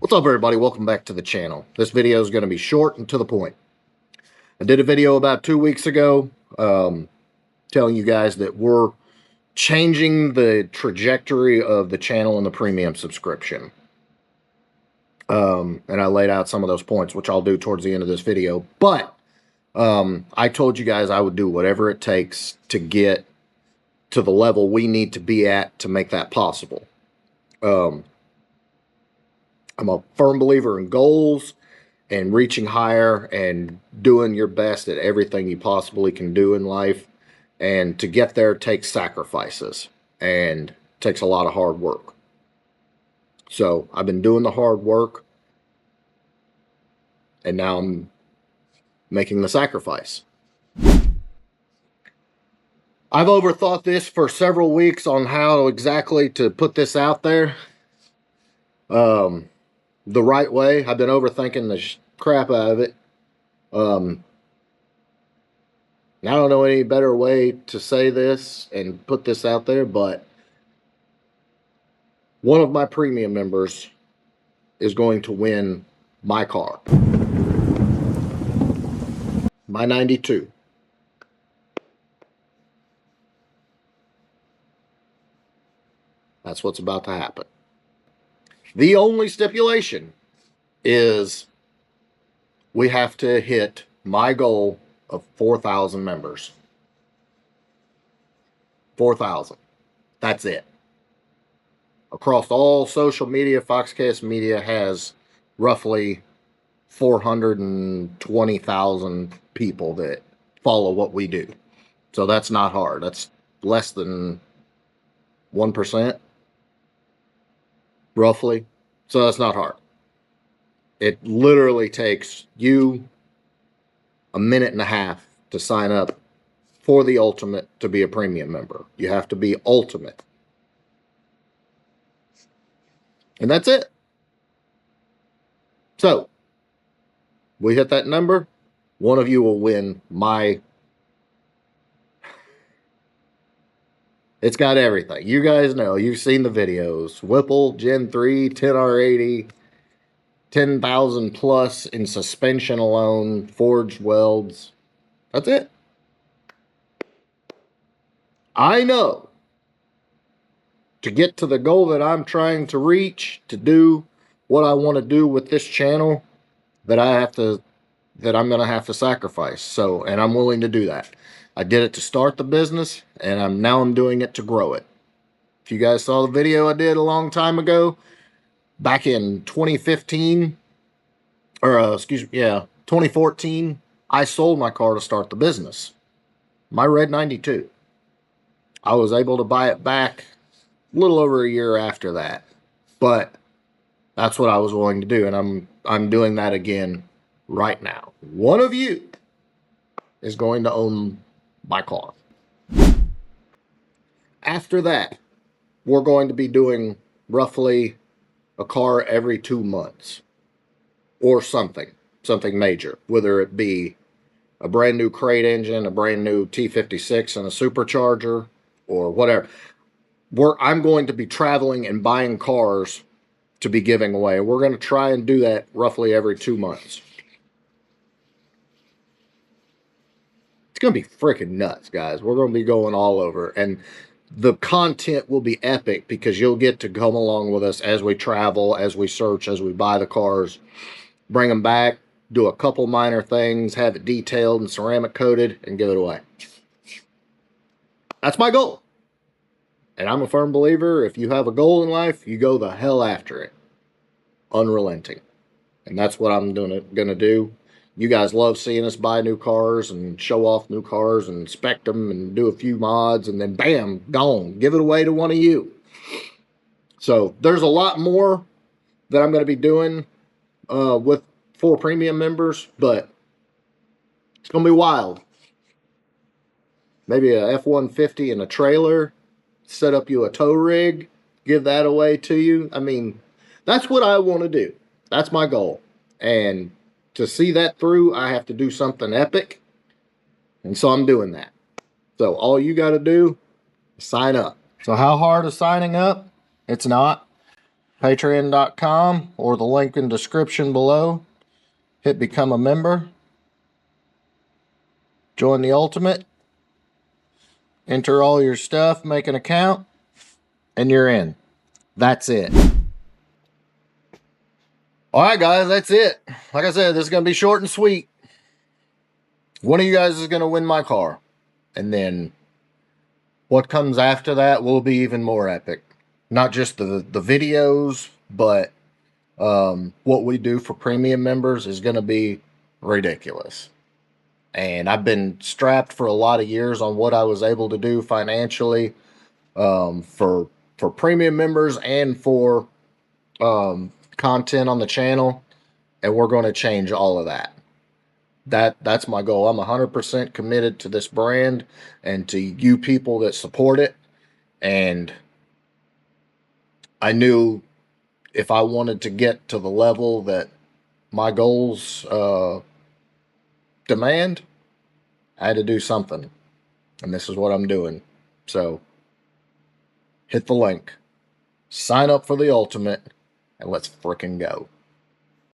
What's up, everybody? Welcome back to the channel. This video is going to be short and to the point. I did a video about 2 weeks ago telling you guys that we're changing the trajectory of the channel and the premium subscription. And I laid out some of those points, which I'll do towards the end of this video. But I told you guys I would do whatever it takes to get to the level we need to be at to make that possible. I'm a firm believer in goals and reaching higher and doing your best at everything you possibly can do in life. And to get there takes sacrifices and takes a lot of hard work. So I've been doing the hard work, and now I'm making the sacrifice. I've overthought this for several weeks on how exactly to put this out there. The right way. I've been overthinking the crap out of it. I don't know any better way to say this and put this out there, but one of my premium members is going to win my car. My 92. That's what's about to happen. The only stipulation is we have to hit my goal of 4,000 members. 4,000. That's it. Across all social media, Foxcast Media has roughly 420,000 people that follow what we do. So that's not hard. That's less than 1%. Roughly. So that's not hard. It literally takes you a minute and a half to sign up for the ultimate to be a premium member. You have to be ultimate. And that's it. So, we hit that number, one of you will win my... It's got everything. You guys know. You've seen the videos. Whipple, Gen 3, 10R80, 10,000 plus in suspension alone, forged welds. That's it. I know to get to the goal that I'm trying to reach, to do what I want to do with this channel, that I'm going to have to sacrifice. So, and I'm willing to do that. I did it to start the business, and now I'm doing it to grow it. If you guys saw the video I did a long time ago, back in 2015, or 2014, I sold my car to start the business. My red 92. I was able to buy it back a little over a year after that. But that's what I was willing to do, and I'm doing that again right now. One of you is going to own my car. After that, we're going to be doing roughly a car every 2 months or something major, whether it be a brand new crate engine, a brand new T56 and a supercharger, or whatever. I'm going to be traveling and buying cars to be giving away. We're going to try and do that roughly every 2 months. It's going to be freaking nuts, guys. We're going to be going all over. And the content will be epic because you'll get to come along with us as we travel, as we search, as we buy the cars, bring them back, do a couple minor things, have it detailed and ceramic coated, and give it away. That's my goal. And I'm a firm believer, if you have a goal in life, you go the hell after it. Unrelenting. And that's what I'm going to do. You guys love seeing us buy new cars and show off new cars and inspect them and do a few mods, and then bam, gone. Give it away to one of you. So there's a lot more that I'm going to be doing for premium members, but it's going to be wild. Maybe a F-150 and a trailer, set up you a tow rig, give that away to you. I mean, that's what I want to do. That's my goal. And to see that through, I have to do something epic. And so I'm doing that. So all you got to do is sign up. So how hard is signing up? It's not. Patreon.com or the link in description below. Hit become a member. Join the Ultimate. Enter all your stuff, make an account, and you're in. That's it. Alright guys, that's it. Like I said, this is going to be short and sweet. One of you guys is going to win my car. And then what comes after that will be even more epic. Not just the videos, but what we do for premium members is going to be ridiculous. And I've been strapped for a lot of years on what I was able to do financially for premium members and for content on the channel. And we're going to change all of that. That's my goal. I'm 100% committed to this brand and to you people that support it. And I knew if I wanted to get to the level that my goals demand, I had to do something. And this is what I'm doing. So hit the link, sign up for the Ultimate, and let's frickin' go.